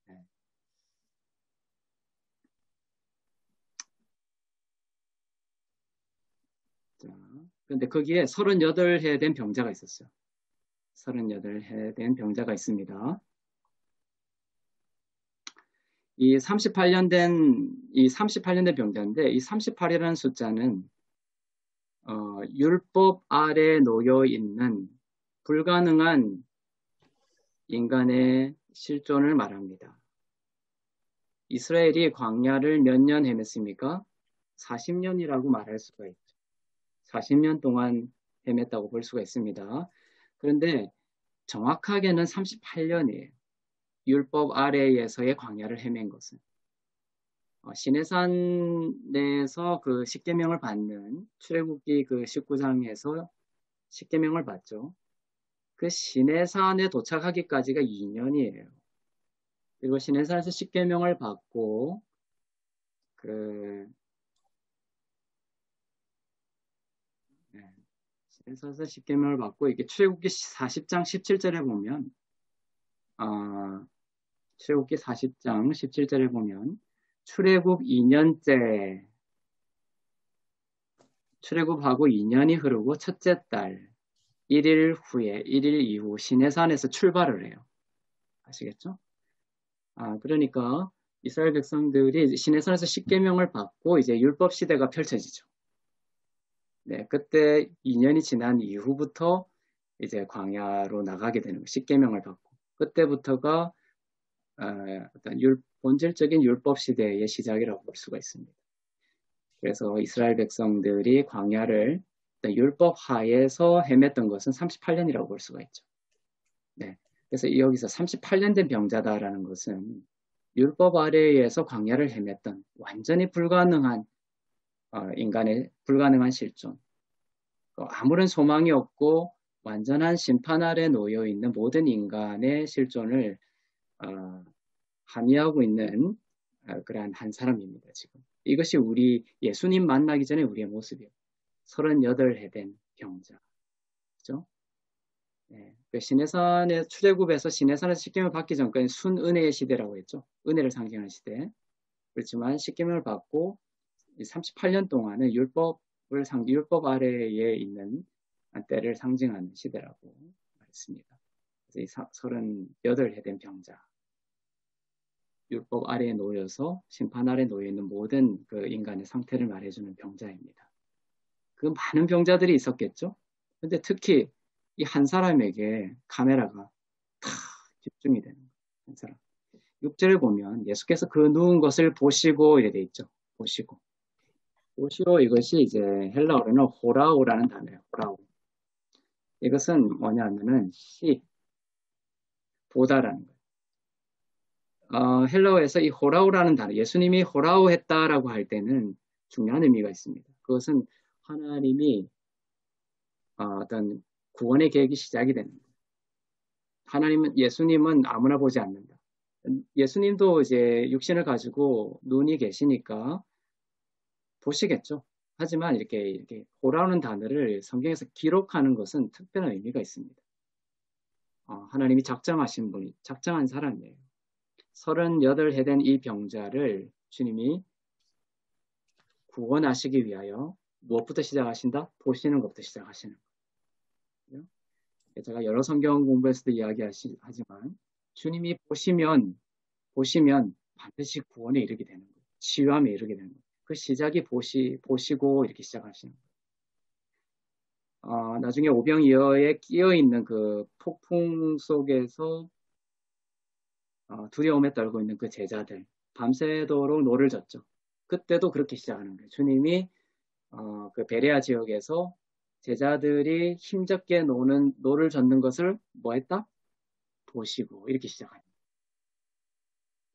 네. 자, 그런데 거기에 38해 된 병자가 있었어요. 38해 된 병자가 있습니다. 이 38년 된 병자인데 이 38이라는 숫자는 율법 아래 놓여 있는 불가능한 인간의 실존을 말합니다. 이스라엘이 광야를 몇 년 헤맸습니까? 40년이라고 말할 수가 있죠. 40년 동안 헤맸다고 볼 수가 있습니다. 그런데 정확하게는 38년이에요. 율법 아래에서의 광야를 헤맨 것은. 시내산에서 그 십계명을 받는 출애굽기 그 19장에서 십계명을 받죠. 그 시내산에 도착하기까지가 2년이에요. 그리고 시내산에서 십계명을 받고 시내산에서 십계명을 받고 이게 출애굽기 40장 17절에 보면 출애굽기 40장 17절에 보면 출애굽 2년째, 출애굽하고 2년이 흐르고 첫째 달 1일 후에 1일 이후 시내산에서 출발을 해요. 아시겠죠? 그러니까 이스라엘 백성들이 시내산에서 십계명을 받고 이제 율법 시대가 펼쳐지죠. 네, 그때 2년이 지난 이후부터 이제 광야로 나가게 되는 거예요. 십계명을 받고 그때부터가 어떤 본질적인 율법 시대의 시작이라고 볼 수가 있습니다. 그래서 이스라엘 백성들이 광야를 율법 하에서 헤맸던 것은 38년이라고 볼 수가 있죠. 네, 그래서 여기서 38년 된 병자다라는 것은 율법 아래에서 광야를 헤맸던 완전히 불가능한 인간의 불가능한 실존, 아무런 소망이 없고 완전한 심판 아래 놓여 있는 모든 인간의 실존을 함의하고 있는 그러한 한 사람입니다. 지금 이것이 우리 예수님 만나기 전에 우리의 모습이에요. 38해 된 병자, 그죠? 네, 시내산의 출애굽에서 시내산에서 십계명을 받기 전까지 순은혜의 시대라고 했죠. 은혜를 상징하는 시대. 그렇지만 십계명을 받고 38년 동안은 율법 아래에 있는 때를 상징하는 시대라고 말했습니다. 그래서 이 38해 된 병자, 율법 아래에 놓여서 심판 아래에 놓여 있는 모든 그 인간의 상태를 말해주는 병자입니다. 그 많은 병자들이 있었겠죠. 근데 특히 이 한 사람에게 카메라가 다 집중이 되는 거예요. 한 사람. 6절을 보면 예수께서 그 누운 것을 보시고 이래 돼 있죠. 보시고 이것이 이제 헬라어로는 호라우라는 단어예요. 호라우. 이것은 뭐냐면은 보다라는 거예요. 헬라어에서 이 호라우라는 단어, 예수님이 호라우 했다라고 할 때는 중요한 의미가 있습니다. 그것은 하나님이 어떤 구원의 계획이 시작이 되는 거예요. 예수님은 아무나 보지 않는다. 예수님도 이제 육신을 가지고 눈이 계시니까 보시겠죠. 하지만 이렇게 호라우는 단어를 성경에서 기록하는 것은 특별한 의미가 있습니다. 하나님이 작정한 사람이에요. 38해 된 이 병자를 주님이 구원하시기 위하여 무엇부터 시작하신다? 보시는 것부터 시작하시는 거예요. 제가 여러 성경 공부에서도 이야기하지만 주님이 보시면 반드시 구원에 이르게 되는 거예요. 치유함에 이르게 되는 거예요. 그 시작이 보시고 이렇게 시작하시는 거예요. 나중에 오병이어에 끼어있는 그 폭풍 속에서 두려움에 떨고 있는 그 제자들, 밤새도록 노를 젓죠. 그때도 그렇게 시작하는 거예요. 주님이 그 베레아 지역에서 제자들이 힘겹게 노를 젓는 것을 뭐 했다? 보시고 이렇게 시작합니다.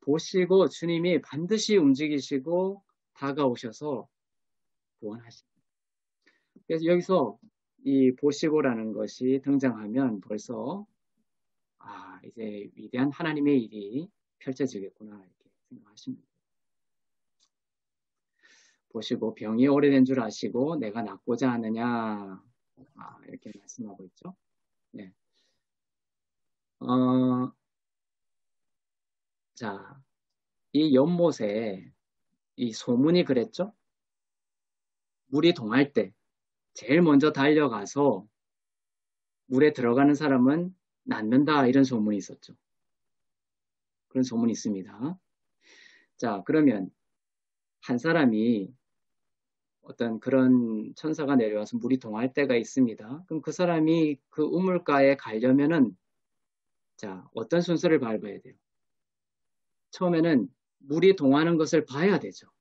보시고 주님이 반드시 움직이시고 다가오셔서 구원하십니다. 그래서 여기서 이 보시고라는 것이 등장하면 벌써 이제 위대한 하나님의 일이 펼쳐지겠구나 이렇게 생각하십니다. 보시고 병이 오래된 줄 아시고 내가 낫고자 하느냐 이렇게 말씀하고 있죠. 네. 자, 이 연못에 이 소문이 그랬죠. 물이 동할 때 제일 먼저 달려가서 물에 들어가는 사람은 낫는다 이런 소문이 있었죠. 그런 소문이 있습니다. 자, 그러면 한 사람이 어떤 그런 천사가 내려와서 물이 동할 때가 있습니다. 그럼 그 사람이 그 우물가에 가려면은 자, 어떤 순서를 밟아야 돼요? 처음에는 물이 동하는 것을 봐야 되죠.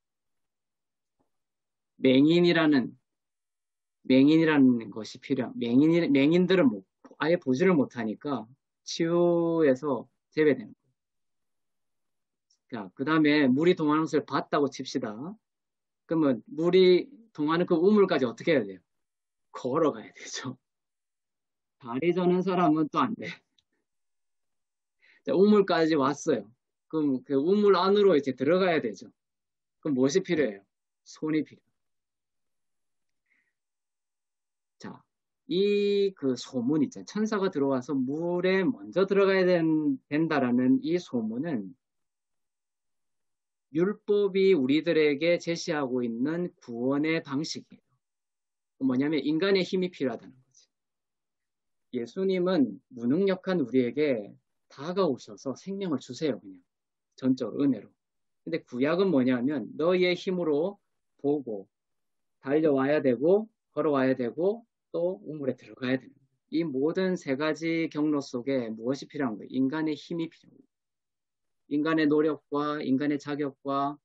맹인이라는 것이 맹인들은 아예 보지를 못하니까 치유에서 제외되는 거예요. 그 다음에 물이 동하는 것을 봤다고 칩시다. 그러면 물이 동하는 그 우물까지 어떻게 해야 돼요? 걸어가야 되죠. 다리 저는 사람은 또 안 돼. 자, 우물까지 왔어요. 그럼 그 우물 안으로 이제 들어가야 되죠. 그럼 무엇이 필요해요? 손이 필요해요. 자, 이 그 소문 있잖아요. 천사가 들어와서 물에 먼저 들어가야 된다라는 이 소문은 율법이 우리들에게 제시하고 있는 구원의 방식이에요. 뭐냐면 인간의 힘이 필요하다는 거지. 예수님은 무능력한 우리에게 다가오셔서 생명을 주세요. 그냥 전적으로 은혜로. 근데 구약은 뭐냐면 너희의 힘으로 보고 달려와야 되고 걸어와야 되고 또 우물에 들어가야 되는 거예요. 이 모든 세 가지 경로 속에 무엇이 필요한 거예요? 인간의 힘이 필요해요. 인간의 노력과 인간의 자격과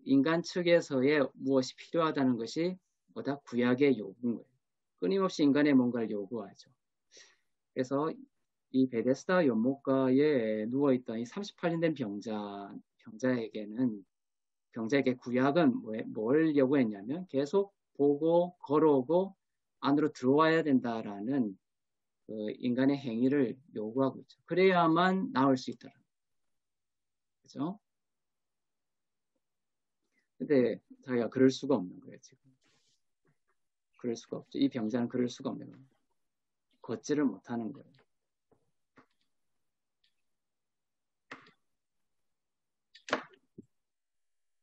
인간 측에서의 무엇이 필요하다는 것이 뭐다? 구약의 요구인 거예요. 끊임없이 인간의 뭔가를 요구하죠. 그래서 이 베데스다 연못가에 누워있던 이 38년 된 병자에게 구약은 뭘 요구했냐면 계속 보고 걸어오고 안으로 들어와야 된다라는 그 인간의 행위를 요구하고 있죠. 그래야만 나올 수 있더라. 그죠? 근데 자기가 그럴 수가 없는 거예요, 지금. 그럴 수가 없죠. 이 병자는 그럴 수가 없는 거예요. 걷지를 못하는 거예요.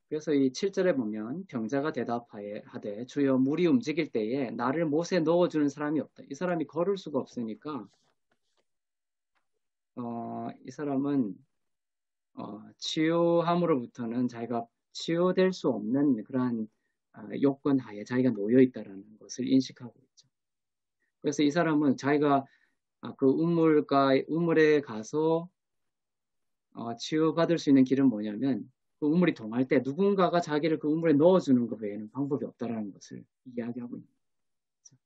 그래서 이 7절에 보면 병자가 대답하되 주여 물이 움직일 때에 나를 못에 넣어주는 사람이 없다. 이 사람이 걸을 수가 없으니까 이 사람은 치유함으로부터는 자기가 치유될 수 없는 그러한 요건 하에 자기가 놓여 있다라는 것을 인식하고 있죠. 그래서 이 사람은 자기가 그 우물에 가서 치유받을 수 있는 길은 뭐냐면 그 우물이 동할 때 누군가가 자기를 그 우물에 넣어주는 것 외에는 방법이 없다라는 것을 이야기하고 있는 거죠.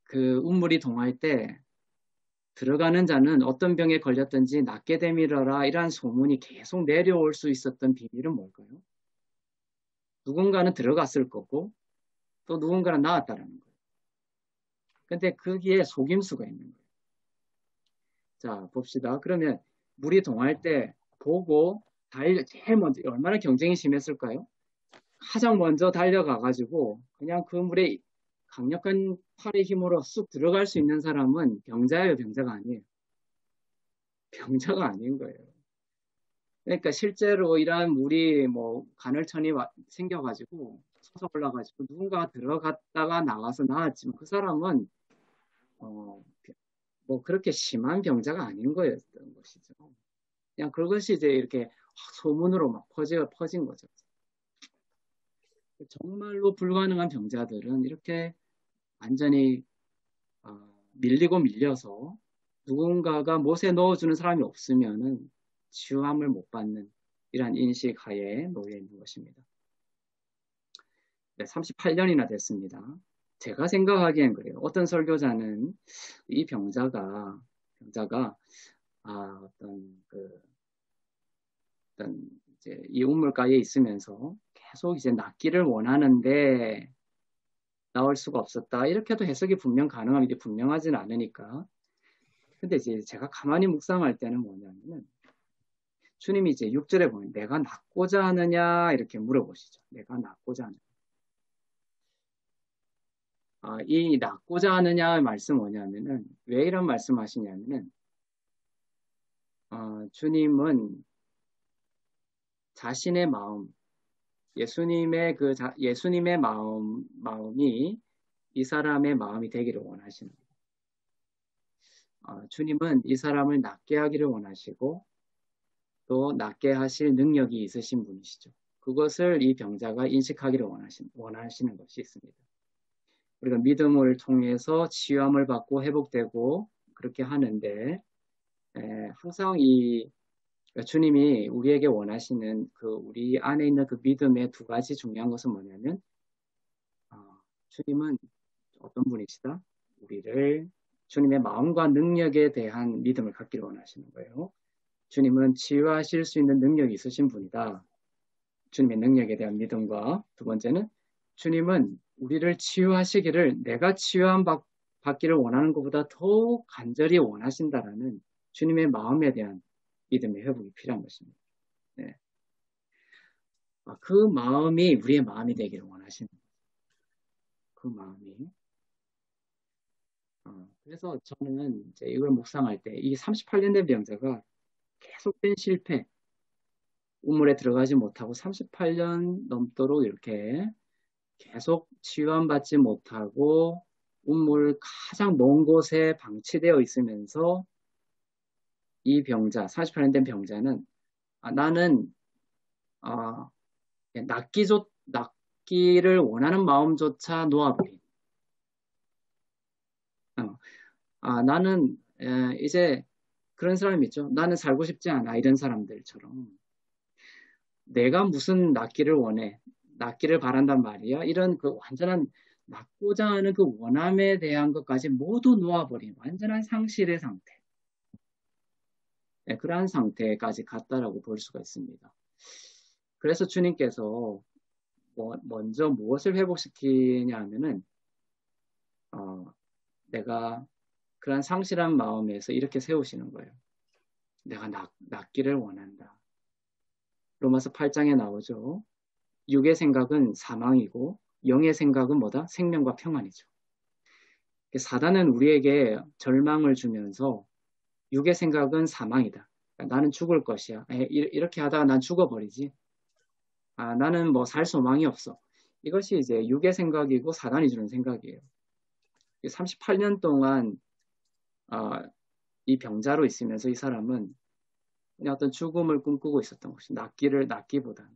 그 우물이 동할 때 들어가는 자는 어떤 병에 걸렸든지 낫게 되밀어라 이러한 소문이 계속 내려올 수 있었던 비밀은 뭘까요? 누군가는 들어갔을 거고 또 누군가는 나왔다라는 거예요. 근데 거기에 속임수가 있는 거예요. 자, 봅시다. 그러면 물이 동할 때 보고 제일 먼저 얼마나 경쟁이 심했을까요? 가장 먼저 달려가가지고 그냥 그 물에 강력한 팔의 힘으로 쑥 들어갈 수 있는 사람은 병자예요, 병자가 아니에요. 병자가 아닌 거예요. 그러니까 실제로 이러한 물이 뭐 간헐천이 생겨가지고 솟아 올라가지고 누군가가 들어갔다가 나와서 나왔지만 그 사람은 뭐 그렇게 심한 병자가 아닌 거였던 것이죠. 그냥 그것이 이제 이렇게 소문으로 막 퍼진 거죠. 정말로 불가능한 병자들은 이렇게 완전히 밀리고 밀려서 누군가가 못에 넣어주는 사람이 없으면은 치유함을 못 받는 이러한 인식 하에 놓여 있는 것입니다. 네, 38년이나 됐습니다. 제가 생각하기엔 그래요. 어떤 설교자는 이 병자가 어떤 이제 이 우물가에 있으면서 계속 이제 낫기를 원하는데 나올 수가 없었다. 이렇게도 해석이 가능합니다. 분명하진 않으니까. 근데 이제 제가 가만히 묵상할 때는 뭐냐면은 주님이 이제 6절에 보면 내가 낫고자 하느냐 이렇게 물어보시죠. 내가 낫고자 하느냐. 이 낫고자 하느냐의 말씀 뭐냐면은 왜 이런 말씀 하시냐면은 주님은 자신의 마음, 예수님의 마음이 이 사람의 마음이 되기를 원하시는 거예요. 주님은 이 사람을 낫게 하기를 원하시고 또 낫게 하실 능력이 있으신 분이시죠. 그것을 이 병자가 인식하기를 원하시는 것이 있습니다. 우리가 믿음을 통해서 치유함을 받고 회복되고 그렇게 하는데 항상 주님이 우리에게 원하시는 우리 안에 있는 그 믿음의 두 가지 중요한 것은 뭐냐면 주님은 어떤 분이시다? 우리를 주님의 마음과 능력에 대한 믿음을 갖기를 원하시는 거예요. 주님은 치유하실 수 있는 능력이 있으신 분이다. 주님의 능력에 대한 믿음과 두 번째는 주님은 우리를 치유하시기를 내가 치유함 받기를 원하는 것보다 더 간절히 원하신다라는 주님의 마음에 대한 믿음의 회복이 필요한 것입니다. 네. 그 마음이 우리의 마음이 되기를 원하시는 거예요. 그 마음이. 그래서 저는 이제 이걸 묵상할 때 이 38년 된 병자가 계속된 실패, 우물에 들어가지 못하고 38년 넘도록 이렇게 계속 치유받지 못하고 우물 가장 먼 곳에 방치되어 있으면서 이 병자, 48년 된 병자는 나는 낫기를 원하는 마음조차 놓아버린. 나는 이제 그런 사람 있죠. 나는 살고 싶지 않아. 이런 사람들처럼. 내가 무슨 낫기를 원해. 낫기를 바란단 말이야. 이런 그 완전한 낫고자 하는 그 원함에 대한 것까지 모두 놓아버린 완전한 상실의 상태. 네, 그러한 상태까지 갔다라고 볼 수가 있습니다. 그래서 주님께서 먼저 무엇을 회복시키냐 하면은 내가 그러한 상실한 마음에서 이렇게 세우시는 거예요. 내가 낫기를 원한다. 로마서 8장에 나오죠. 육의 생각은 사망이고 영의 생각은 뭐다? 생명과 평안이죠. 사단은 우리에게 절망을 주면서 육의 생각은 사망이다. 나는 죽을 것이야. 이렇게 하다가 난 죽어버리지. 나는 뭐 살 소망이 없어. 이것이 이제 육의 생각이고 사단이 주는 생각이에요. 38년 동안 이 병자로 있으면서 이 사람은 그냥 어떤 죽음을 꿈꾸고 있었던 것이 낫기보다는.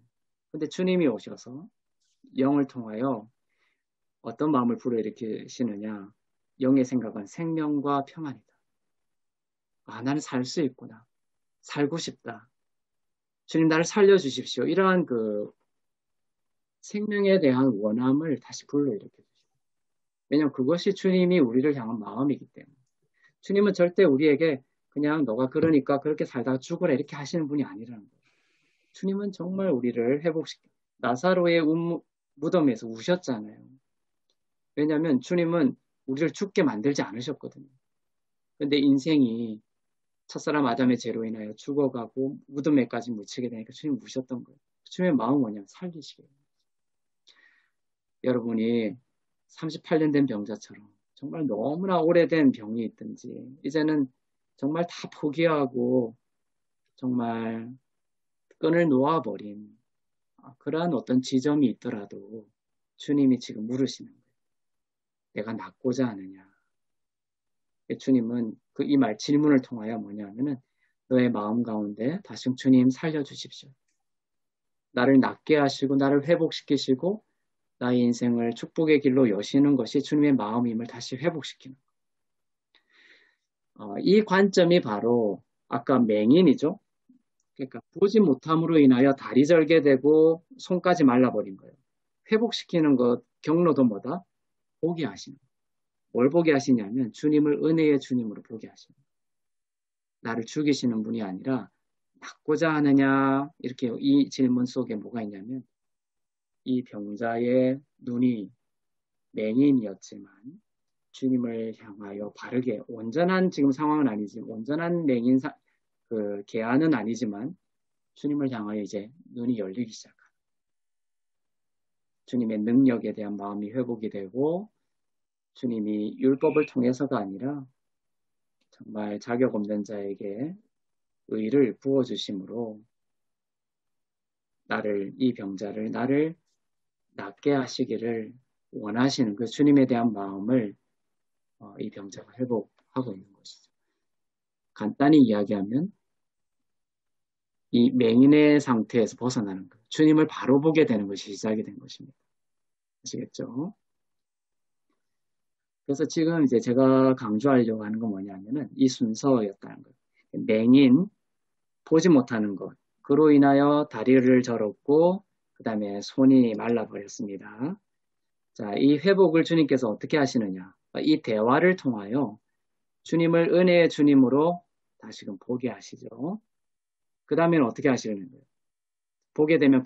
근데 주님이 오셔서 영을 통하여 어떤 마음을 불어일으키시느냐. 영의 생각은 생명과 평안이다. 나는 살 수 있구나. 살고 싶다. 주님 나를 살려주십시오. 이러한 그 생명에 대한 원함을 다시 불러일으켜주십시오. 왜냐하면 그것이 주님이 우리를 향한 마음이기 때문에. 주님은 절대 우리에게 그냥 너가 그러니까 그렇게 살다가 죽어라 이렇게 하시는 분이 아니라는 거예요. 주님은 정말 우리를 회복시켜. 나사로의 무덤에서 우셨잖아요. 왜냐하면 주님은 우리를 죽게 만들지 않으셨거든요. 근데 인생이 첫사람 아담의 죄로 인하여 죽어가고 무덤에까지 묻히게 되니까 주님 우셨던 거예요. 주님의 마음은 뭐냐면 살리시게. 여러분이 38년 된 병자처럼 정말 너무나 오래된 병이 있든지 이제는 정말 다 포기하고 정말 끈을 놓아버린 그러한 어떤 지점이 있더라도 주님이 지금 물으시는 거예요. 내가 낫고자 하느냐. 주님은 이 질문을 통하여 뭐냐면은 너의 마음 가운데 다시 주님 살려주십시오. 나를 낫게 하시고 나를 회복시키시고 나의 인생을 축복의 길로 여시는 것이 주님의 마음임을 다시 회복시키는 거예요. 이 관점이 바로 아까 맹인이죠. 그러니까 보지 못함으로 인하여 다리 절개되고 손까지 말라버린 거예요. 회복시키는 것 경로도 뭐다? 보게 하시는 거예요. 뭘 보게 하시냐면 주님을 은혜의 주님으로 보게 하시는 거예요. 나를 죽이시는 분이 아니라 낫고자 하느냐 이렇게 이 질문 속에 뭐가 있냐면 이 병자의 눈이 맹인이었지만 주님을 향하여 바르게 온전한 지금 상황은 아니지만 온전한 그 계안은 아니지만 주님을 향하여 이제 눈이 열리기 시작합니다. 주님의 능력에 대한 마음이 회복이 되고 주님이 율법을 통해서가 아니라 정말 자격 없는 자에게 의를 부어주심으로 이 병자를 나를 낫게 하시기를 원하시는 그 주님에 대한 마음을 이 병자가 회복하고 있는 것이죠. 간단히 이야기하면 이 맹인의 상태에서 벗어나는 것, 주님을 바로 보게 되는 것이 시작이 된 것입니다. 아시겠죠? 그래서 지금 이제 제가 강조하려고 하는 건 뭐냐면은 이 순서였다는 것. 맹인, 보지 못하는 것. 그로 인하여 다리를 절었고, 그 다음에 손이 말라버렸습니다. 자, 이 회복을 주님께서 어떻게 하시느냐. 이 대화를 통하여 주님을 은혜의 주님으로 다시금 보게 하시죠. 그 다음에는 어떻게 하시는 거예요? 보게 되면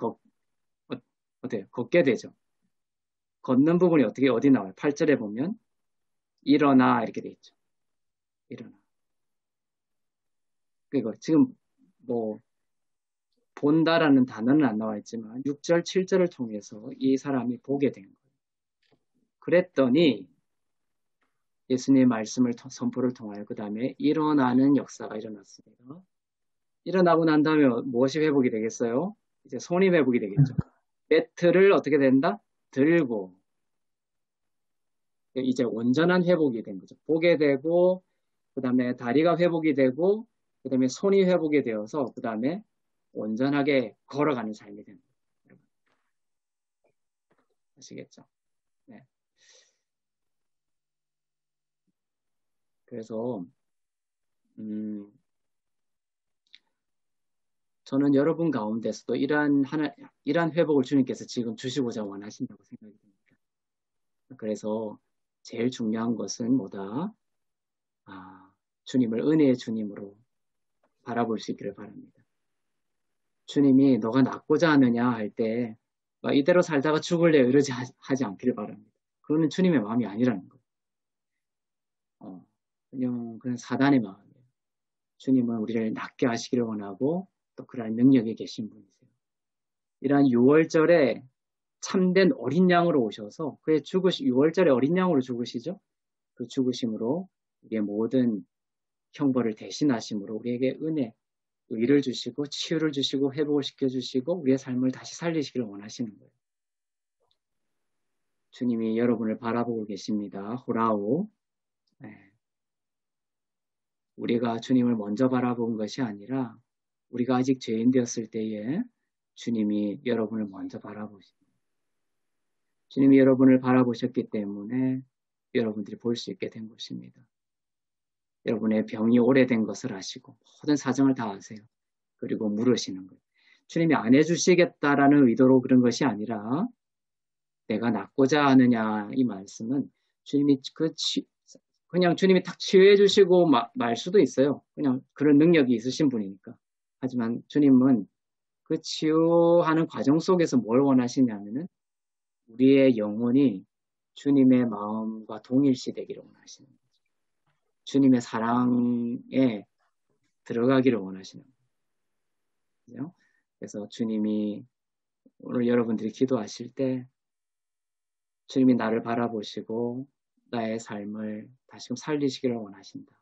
어때요? 걷게 되죠. 걷는 부분이 어디 나와요? 8절에 보면 일어나 이렇게 돼 있죠. 일어나. 그리고 지금 본다라는 단어는 안 나와 있지만 6절, 7절을 통해서 이 사람이 보게 된 거예요. 그랬더니 예수님의 말씀을 선포를 통하여 그 다음에 일어나는 역사가 일어났습니다. 일어나고 난 다음에 무엇이 회복이 되겠어요? 이제 손이 회복이 되겠죠. 매트를 어떻게 된다? 들고 이제 온전한 회복이 된 거죠. 보게 되고 그 다음에 다리가 회복이 되고 그 다음에 손이 회복이 되어서 그 다음에 온전하게 걸어가는 삶이 됩니다. 여러분. 아시겠죠? 네. 그래서 저는 여러분 가운데서도 이러한 회복을 주님께서 지금 주시고자 원하신다고 생각이 듭니다. 그래서 제일 중요한 것은 뭐다? 주님을 은혜의 주님으로 바라볼 수 있기를 바랍니다. 주님이 너가 낫고자 하느냐 할 때 이대로 살다가 죽을래 이러지 하지 않기를 바랍니다. 그거는 주님의 마음이 아니라는 거예요. 그냥 사단의 마음이에요. 주님은 우리를 낫게 하시기를 원하고 또 그러한 능력이 계신 분이세요. 이러한 6월절에 참된 어린 양으로 오셔서 그의 6월절에 어린 양으로 죽으시죠. 그 죽으심으로 우리의 모든 형벌을 대신하심으로 우리에게 의를 주시고 치유를 주시고 회복을 시켜주시고 우리의 삶을 다시 살리시기를 원하시는 거예요. 주님이 여러분을 바라보고 계십니다. 호라우. 네. 우리가 주님을 먼저 바라본 것이 아니라 우리가 아직 죄인 되었을 때에 주님이 여러분을 먼저 바라보십니다. 주님이 여러분을 바라보셨기 때문에 여러분들이 볼 수 있게 된 것입니다. 여러분의 병이 오래된 것을 아시고 모든 사정을 다 아세요. 그리고 물으시는 거예요. 주님이 안 해주시겠다라는 의도로 그런 것이 아니라 내가 낫고자 하느냐 이 말씀은 주님이 그냥 주님이 탁 치유해 주시고 말 수도 있어요. 그냥 그런 능력이 있으신 분이니까. 하지만 주님은 그 치유하는 과정 속에서 뭘 원하시냐면은 우리의 영혼이 주님의 마음과 동일시되기를 원하시는 거죠. 주님의 사랑에 들어가기를 원하시는 거예요. 그래서 주님이 오늘 여러분들이 기도하실 때 주님이 나를 바라보시고 나의 삶을 다시금 살리시기를 원하신다.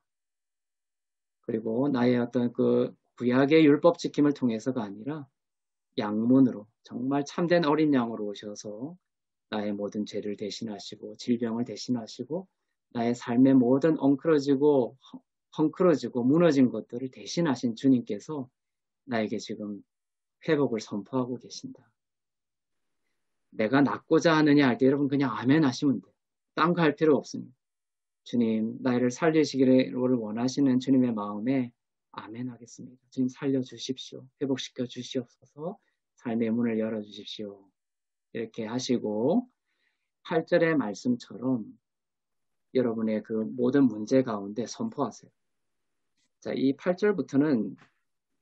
그리고 나의 어떤 그 구약의 율법 지킴을 통해서가 아니라 양문으로 정말 참된 어린 양으로 오셔서 나의 모든 죄를 대신하시고 질병을 대신하시고 나의 삶의 모든 엉클어지고 헝클어지고 무너진 것들을 대신하신 주님께서 나에게 지금 회복을 선포하고 계신다. 내가 낫고자 하느냐 할 때 여러분 그냥 아멘 하시면 돼요. 딴 거 할 필요 없습니다. 주님 나를 살리시기를 원하시는 주님의 마음에 아멘 하겠습니다. 주님 살려주십시오. 회복시켜 주시옵소서. 삶의 문을 열어주십시오. 이렇게 하시고 8절의 말씀처럼 여러분의 그 모든 문제 가운데 선포하세요. 자, 이 8절부터는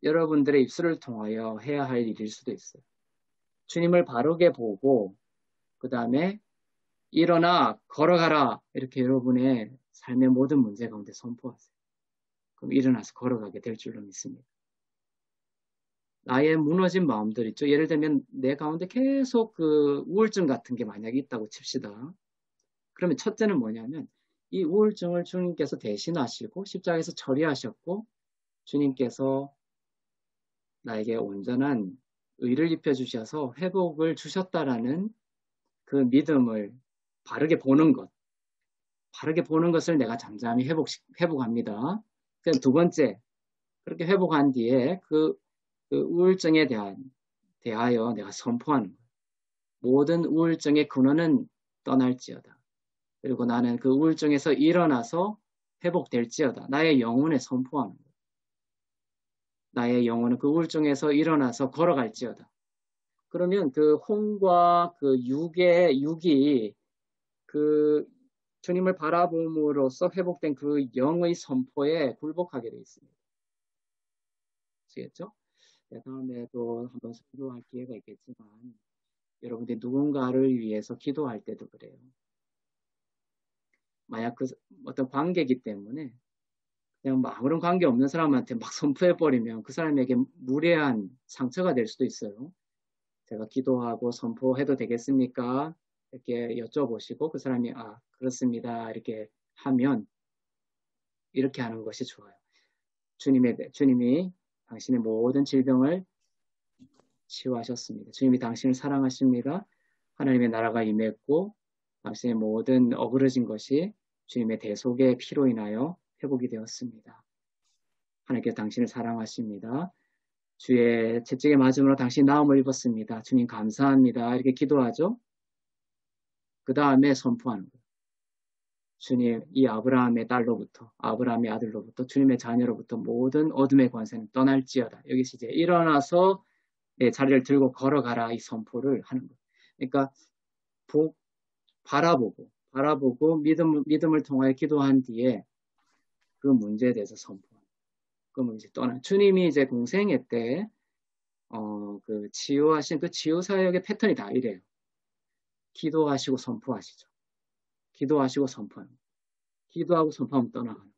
여러분들의 입술을 통하여 해야 할 일일 수도 있어요. 주님을 바르게 보고 그 다음에 일어나 걸어가라 이렇게 여러분의 삶의 모든 문제 가운데 선포하세요. 그럼 일어나서 걸어가게 될 줄로 믿습니다. 나의 무너진 마음들 있죠. 예를 들면 내 가운데 계속 그 우울증 같은 게 만약에 있다고 칩시다. 그러면 첫째는 뭐냐면 이 우울증을 주님께서 대신하시고 십자가에서 처리하셨고 주님께서 나에게 온전한 의를 입혀주셔서 회복을 주셨다라는 그 믿음을 바르게 보는 것. 바르게 보는 것을 내가 잠잠히 회복합니다. 그래서 두 번째, 그렇게 회복한 뒤에 그 우울증에 대하여 내가 선포하는 거예요. 모든 우울증의 근원은 떠날지어다. 그리고 나는 그 우울증에서 일어나서 회복될지어다. 나의 영혼에 선포하는 거예요. 나의 영혼은 그 우울증에서 일어나서 걸어갈지어다. 그러면 그 혼과 그 육이 그 주님을 바라봄으로써 회복된 그 영의 선포에 굴복하게 되어 있습니다. 아시겠죠? 다음에도 한번 기도할 기회가 있겠지만 여러분들이 누군가를 위해서 기도할 때도 그래요. 만약 그 어떤 관계이기 때문에 그냥 뭐 아무런 관계 없는 사람한테 막 선포해버리면 그 사람에게 무례한 상처가 될 수도 있어요. 제가 기도하고 선포해도 되겠습니까? 이렇게 여쭤보시고 그 사람이 그렇습니다. 이렇게 하면 이렇게 하는 것이 좋아요. 주님이 당신의 모든 질병을 치유하셨습니다. 주님이 당신을 사랑하십니다. 하나님의 나라가 임했고 당신의 모든 어그러진 것이 주님의 대속의 피로 인하여 회복이 되었습니다. 하나님께서 당신을 사랑하십니다. 주의 채찍에 맞음으로 당신이 나음을 입었습니다. 주님 감사합니다. 이렇게 기도하죠. 그 다음에 선포하는 거예요. 주님, 이 아브라함의 딸로부터, 아브라함의 아들로부터, 주님의 자녀로부터 모든 어둠의 권세는 떠날지어다. 여기서 이제 일어나서 내 자리를 들고 걸어가라 이 선포를 하는 거예요. 그러니까 바라보고 믿음을 통하여 기도한 뒤에 그 문제에 대해서 선포하는 거예요. 그러면 이제 주님이 이제 공생애 때 그 치유하신 그 치유 사역의 패턴이 다 이래요. 기도하시고 선포하시죠. 기도하시고 선포하는 거예요. 기도하고 선포하면 떠나가는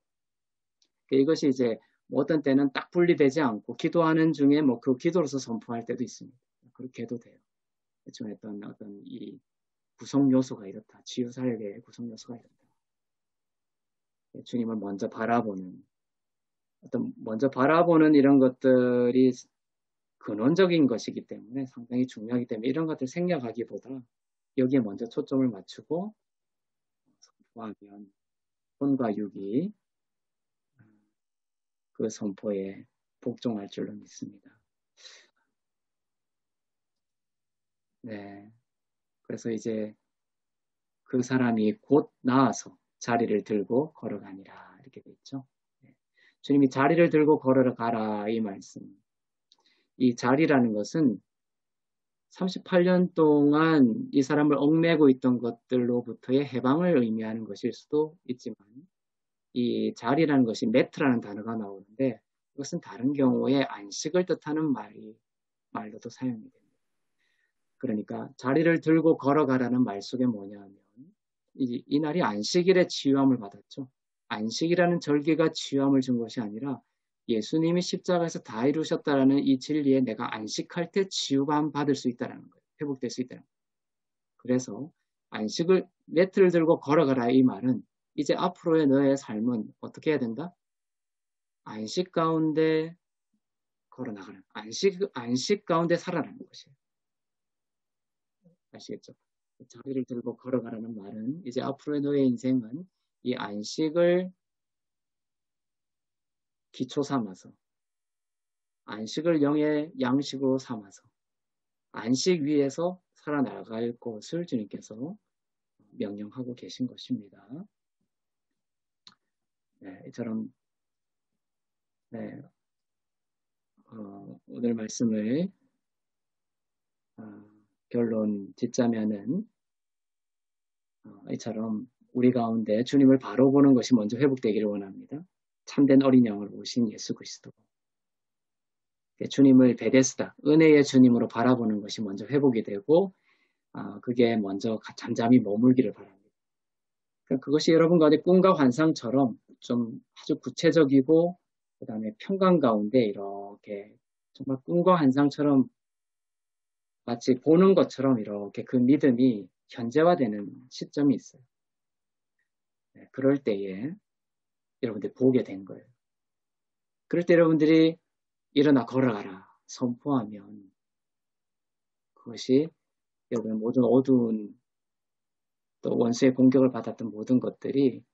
거예요. 이것이 이제 어떤 때는 딱 분리되지 않고 기도하는 중에 뭐 그 기도로서 선포할 때도 있습니다. 그렇게 해도 돼요. 좀 어떤 이 구성 요소가 이렇다. 치유 사역의 구성 요소가 이렇다. 주님을 먼저 바라보는 이런 것들이 근원적인 것이기 때문에 상당히 중요하기 때문에 이런 것들 생략하기보다 여기에 먼저 초점을 맞추고 선포하면 혼과 육이 그 선포에 복종할 줄로 믿습니다. 네. 그래서 이제 그 사람이 곧 나아서 자리를 들고 걸어가니라 이렇게 돼 있죠. 네. 주님이 자리를 들고 걸어가라 이 말씀. 이 자리라는 것은 38년 동안 이 사람을 얽매고 있던 것들로부터의 해방을 의미하는 것일 수도 있지만 이 자리라는 것이 매트라는 단어가 나오는데 이것은 다른 경우에 안식을 뜻하는 말로도 사용이 됩니다. 그러니까 자리를 들고 걸어가라는 말 속에 뭐냐면 이 날이 안식일에 치유함을 받았죠. 안식이라는 절기가 치유함을 준 것이 아니라 예수님이 십자가에서 다 이루셨다라는 이 진리에 내가 안식할 때 치유감 받을 수 있다는 거예요. 회복될 수 있다는 거예요. 그래서 매트를 들고 걸어가라 이 말은 이제 앞으로의 너의 삶은 어떻게 해야 된다? 안식 가운데 걸어나가는, 안식 가운데 살아나는 것이에요. 아시겠죠? 자리를 들고 걸어가라는 말은 이제 앞으로의 너의 인생은 이 안식을 기초 삼아서 안식을 영의 양식으로 삼아서 안식 위에서 살아나갈 것을 주님께서 명령하고 계신 것입니다. 네, 이처럼 네, 오늘 말씀을 결론 짓자면은 이처럼 우리 가운데 주님을 바로 보는 것이 먼저 회복되기를 원합니다. 참된 어린 양으로 오신 예수 그리스도. 주님을 베데스다, 은혜의 주님으로 바라보는 것이 먼저 회복이 되고 그게 먼저 잠잠히 머물기를 바랍니다. 그것이 여러분 가운데 꿈과 환상처럼 좀 아주 구체적이고 그 다음에 평강 가운데 이렇게 정말 꿈과 환상처럼 마치 보는 것처럼 이렇게 그 믿음이 현재화되는 시점이 있어요. 네, 그럴 때에 여러분들이 보게 된 거예요. 그럴 때 여러분들이 일어나 걸어가라 선포하면 그것이 여러분의 모든 어두운 또 원수의 공격을 받았던 모든 것들이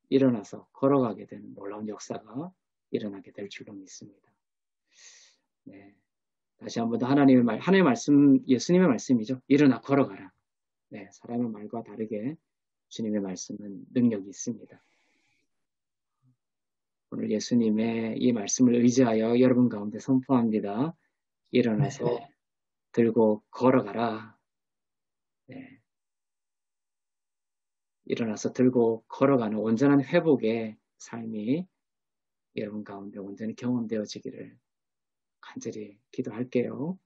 일어나서 걸어가게 되는 놀라운 역사가 일어나게 될 줄로 믿습니다. 네. 다시 한 번 더 하나님의 말씀, 예수님의 말씀이죠. 일어나 걸어가라. 네, 사람의 말과 다르게 주님의 말씀은 능력이 있습니다. 오늘 예수님의 이 말씀을 의지하여 여러분 가운데 선포합니다. 일어나서 들고 걸어가라. 네. 일어나서 들고 걸어가는 온전한 회복의 삶이 여러분 가운데 온전히 경험되어지기를 간절히 기도할게요.